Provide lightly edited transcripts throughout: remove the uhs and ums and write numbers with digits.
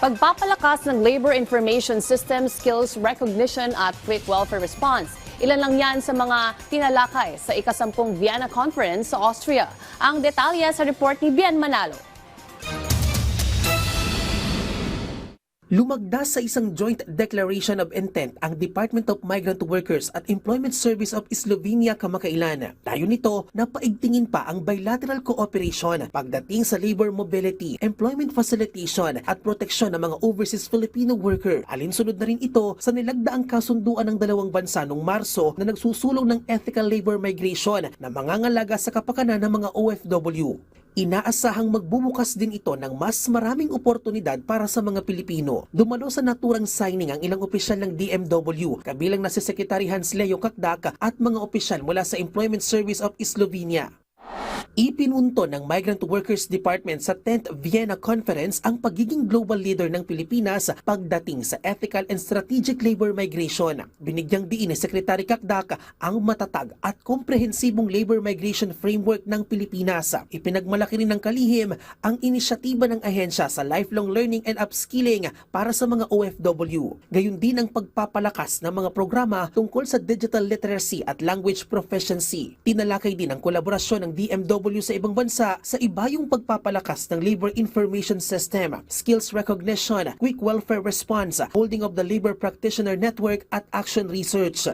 Pagpapalakas ng Labor Information System, Skills Recognition at Quick Welfare Response. Ilan lang yan sa mga tinalakay sa ika-10 Vienna Conference sa Austria. Ang detalye sa report ni Bien Manalo. Lumagda sa isang joint declaration of intent ang Department of Migrant Workers at Employment Service of Slovenia kamakailan. Tayo nito na paigtingin pa ang bilateral cooperation pagdating sa labor mobility, employment facilitation at proteksyon ng mga overseas Filipino worker. Alinsunod na rin ito sa nilagdaang kasunduan ng dalawang bansa noong Marso na nagsusulong ng ethical labor migration na mangangalaga sa kapakanan ng mga OFW. Inaasahang magbubukas din ito ng mas maraming oportunidad para sa mga Pilipino. Dumalo sa naturang signing ang ilang opisyal ng DMW, kabilang na si Secretary Hans Leo Kakdak at mga opisyal mula sa Employment Service of Slovenia. Ipinunto ng Migrant Workers Department sa 10th Vienna Conference ang pagiging global leader ng Pilipinas pagdating sa ethical and strategic labor migration. Binigyang diin ni Secretary Kakdak ang matatag at komprehensibong labor migration framework ng Pilipinas. Ipinagmalaki rin ng kalihim ang inisyatiba ng ahensya sa lifelong learning and upskilling para sa mga OFW. Gayon din ang pagpapalakas ng mga programa tungkol sa digital literacy at language proficiency. Tinalakay din ang kolaborasyon ng DMW sa ibang bansa sa ibayong pagpapalakas ng Labor Information System, Skills Recognition, Quick Welfare Response, holding of the Labor Practitioner Network at Action Research.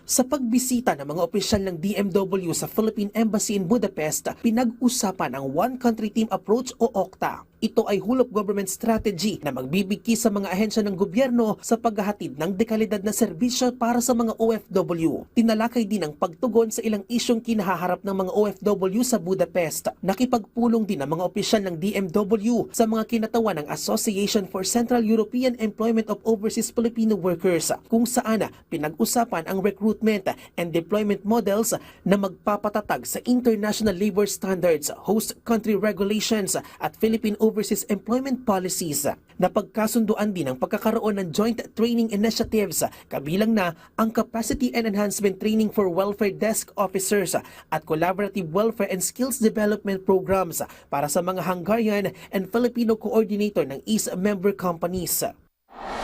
Sa pagbisita ng mga opisyal ng DMW sa Philippine Embassy in Budapest, pinag-usapan ang One Country Team Approach o OCTA. Ito ay whole of government strategy na magbibigay sa mga ahensya ng gobyerno sa paghahatid ng dekalidad na serbisyo para sa mga OFW. Tinalakay din ang pagtugon sa ilang isyong kinahaharap ng mga OFW sa Budapest. Nakipagpulong din ang mga opisyal ng DMW sa mga kinatawan ng Association for Central European Employment of Overseas Filipino Workers, kung saan pinag-usapan ang recruitment and deployment models na magpapatatag sa international labor standards, host country regulations at Philippine overseas employment policies. Napagkasunduan din ang pagkakaroon ng joint training initiatives, kabilang na ang capacity and enhancement training for welfare desk officers at collaborative welfare and skills development programs para sa mga Hungarian and Filipino coordinator ng EASE member companies.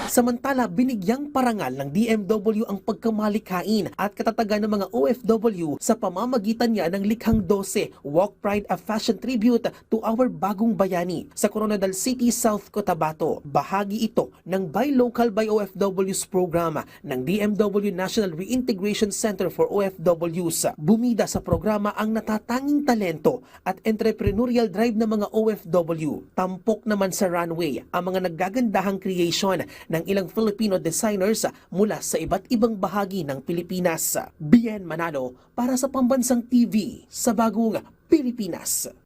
Samantala, binigyang parangal ng DMW ang pagkamalikhain at katatagan ng mga OFW sa pamamagitan niya ng Likhang 12, Walk Pride, a fashion tribute to our bagong bayani sa Coronadal City, South Cotabato. Bahagi ito ng Buy Local by OFWs program ng DMW National Reintegration Center for OFWs. Bumida sa programa ang natatanging talento at entrepreneurial drive ng mga OFW. Tampok naman sa runway ang mga naggagandahang creation ng ilang Filipino designers mula sa iba't ibang bahagi ng Pilipinas. Bien Manalo para sa Pambansang TV sa Bagong Pilipinas.